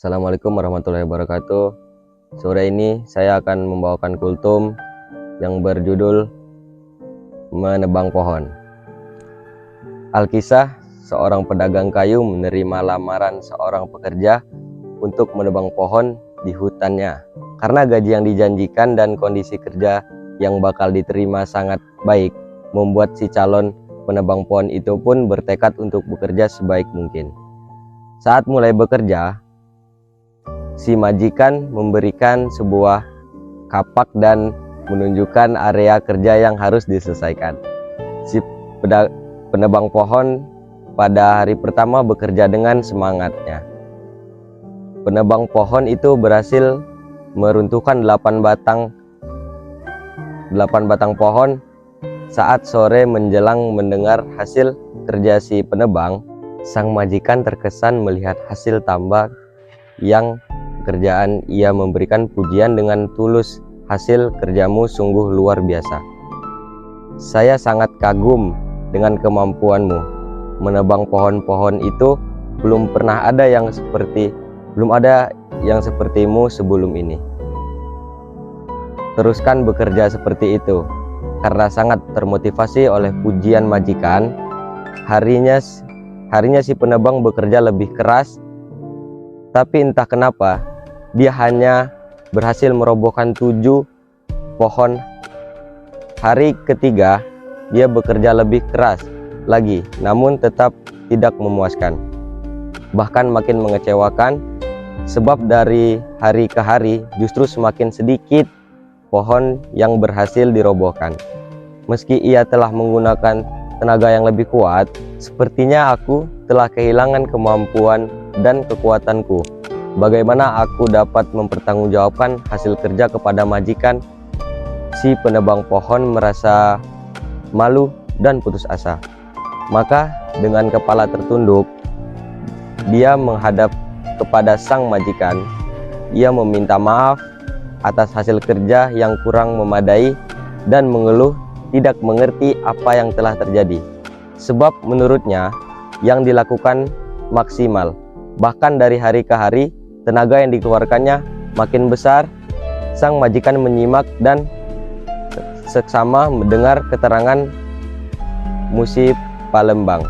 Assalamualaikum warahmatullahi wabarakatuh. Sore ini saya akan membawakan kultum yang berjudul Menebang Pohon. Alkisah, seorang pedagang kayu menerima lamaran seorang pekerja untuk menebang pohon di hutannya. Karena gaji yang dijanjikan dan kondisi kerja yang bakal diterima sangat baik, membuat si calon penebang pohon itu pun bertekad untuk bekerja sebaik mungkin. Saat mulai bekerja, si majikan memberikan sebuah kapak dan menunjukkan area kerja yang harus diselesaikan. Si penebang pohon pada hari pertama bekerja dengan semangatnya. Penebang pohon itu berhasil meruntuhkan 8 batang pohon. Saat sore menjelang mendengar hasil kerja si penebang, sang majikan terkesan melihat hasil tambak yang pekerjaan. Ia memberikan pujian dengan tulus. Hasil kerjamu sungguh luar biasa. Saya sangat kagum dengan kemampuanmu. Menebang pohon-pohon itu belum ada yang sepertimu sebelum ini. Teruskan bekerja seperti itu. Karena sangat termotivasi oleh pujian majikan, harinya si penebang bekerja lebih keras. Tapi entah kenapa dia hanya berhasil merobohkan 7 pohon. Hari ketiga dia bekerja lebih keras lagi, namun tetap tidak memuaskan, bahkan makin mengecewakan, sebab dari hari ke hari justru semakin sedikit pohon yang berhasil dirobohkan. Meski ia telah menggunakan tenaga yang lebih kuat, sepertinya aku telah kehilangan kemampuan dan kekuatanku. Bagaimana aku dapat mempertanggungjawabkan hasil kerja kepada majikan? Si penebang pohon merasa malu dan putus asa. Maka dengan kepala tertunduk, dia menghadap kepada sang majikan. Ia meminta maaf atas hasil kerja yang kurang memadai dan mengeluh tidak mengerti apa yang telah terjadi. Sebab menurutnya yang dilakukan maksimal. Bahkan dari hari ke hari tenaga yang dikeluarkannya makin besar. Sang majikan menyimak dan seksama mendengar keterangan Musi Palembang.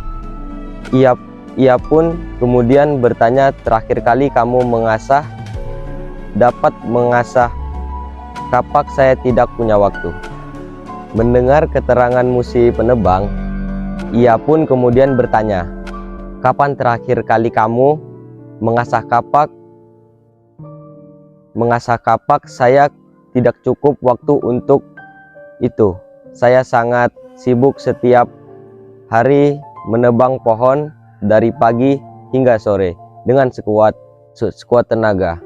Ia pun kemudian bertanya, terakhir kali kamu dapat mengasah kapak? Saya tidak punya waktu. Mendengar keterangan Musi penebang, ia pun kemudian bertanya, kapan terakhir kali kamu mengasah kapak? Mengasah kapak, saya tidak cukup waktu untuk itu. Saya sangat sibuk setiap hari menebang pohon dari pagi hingga sore dengan sekuat tenaga,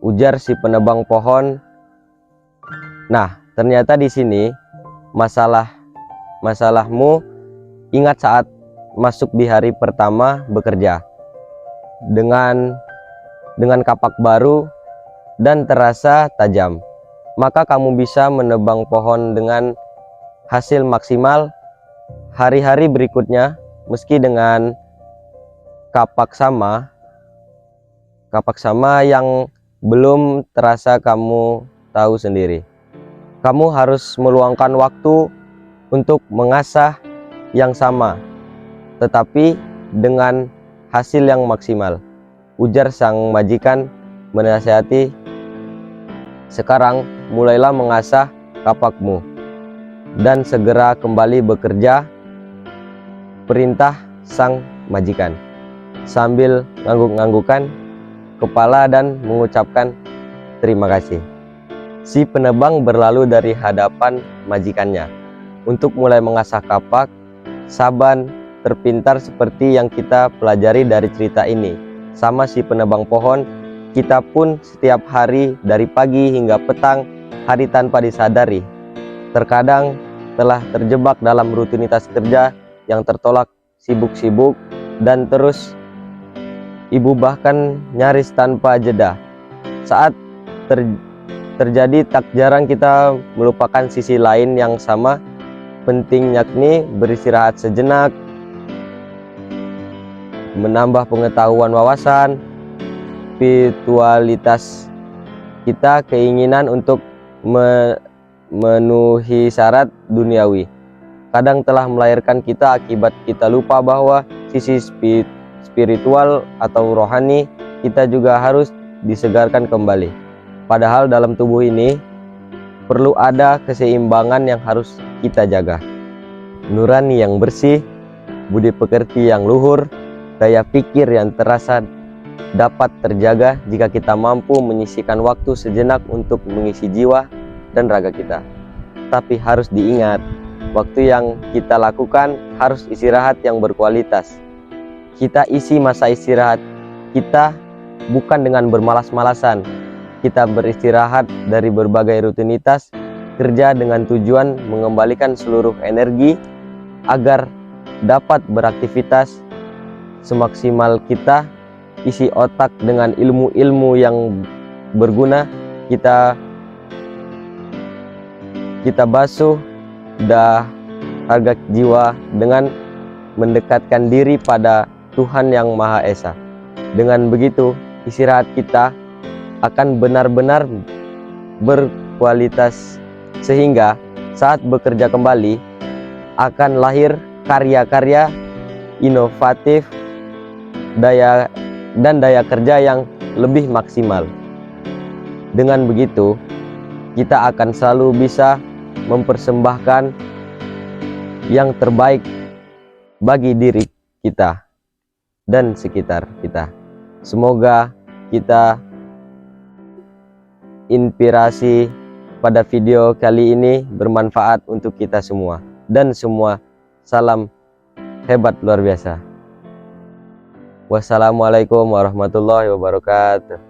ujar si penebang pohon. Nah, ternyata di sini masalahmu ingat saat masuk di hari pertama bekerja dengan kapak baru dan terasa tajam, maka kamu bisa menebang pohon dengan hasil maksimal. Hari-hari berikutnya, meski dengan kapak sama yang belum terasa, kamu tahu sendiri, kamu harus meluangkan waktu untuk mengasah yang sama, tetapi dengan hasil yang maksimal, ujar sang majikan menasihati. Sekarang mulailah mengasah kapakmu dan segera kembali bekerja, perintah sang majikan sambil ngangguk-nganggukan kepala dan mengucapkan terima kasih. Si penebang berlalu dari hadapan majikannya untuk mulai mengasah kapak. Saban terpintar seperti yang kita pelajari dari cerita ini. Sama si penebang pohon, kita pun setiap hari dari pagi hingga petang hari tanpa disadari terkadang telah terjebak dalam rutinitas kerja yang tertolak, sibuk-sibuk dan terus ibu bahkan nyaris tanpa jeda. Saat terjadi, tak jarang kita melupakan sisi lain yang sama penting, yakni beristirahat sejenak, menambah pengetahuan wawasan, spiritualitas kita, keinginan untuk memenuhi syarat duniawi kadang telah melahirkan kita akibat kita lupa bahwa sisi spiritual atau rohani kita juga harus disegarkan kembali. Padahal dalam tubuh ini perlu ada keseimbangan yang harus kita jaga. Nurani yang bersih, budi pekerti yang luhur, daya pikir yang terasa dapat terjaga jika kita mampu menyisihkan waktu sejenak untuk mengisi jiwa dan raga kita. Tapi harus diingat, waktu yang kita lakukan harus istirahat yang berkualitas. Kita isi masa istirahat kita bukan dengan bermalas-malasan. Kita beristirahat dari berbagai rutinitas kerja dengan tujuan mengembalikan seluruh energi agar dapat beraktivitas semaksimal kita. Isi otak dengan ilmu-ilmu yang berguna. Kita basuh dahaga jiwa dengan mendekatkan diri pada Tuhan yang Maha Esa. Dengan begitu istirahat kita akan benar-benar berkualitas, sehingga saat bekerja kembali akan lahir karya-karya inovatif daya kerja yang lebih maksimal. Dengan begitu kita akan selalu bisa mempersembahkan yang terbaik bagi diri kita dan sekitar kita. Semoga kita inspirasi pada video kali ini bermanfaat untuk kita semua dan semua. Salam hebat luar biasa. Wassalamualaikum warahmatullahi wabarakatuh.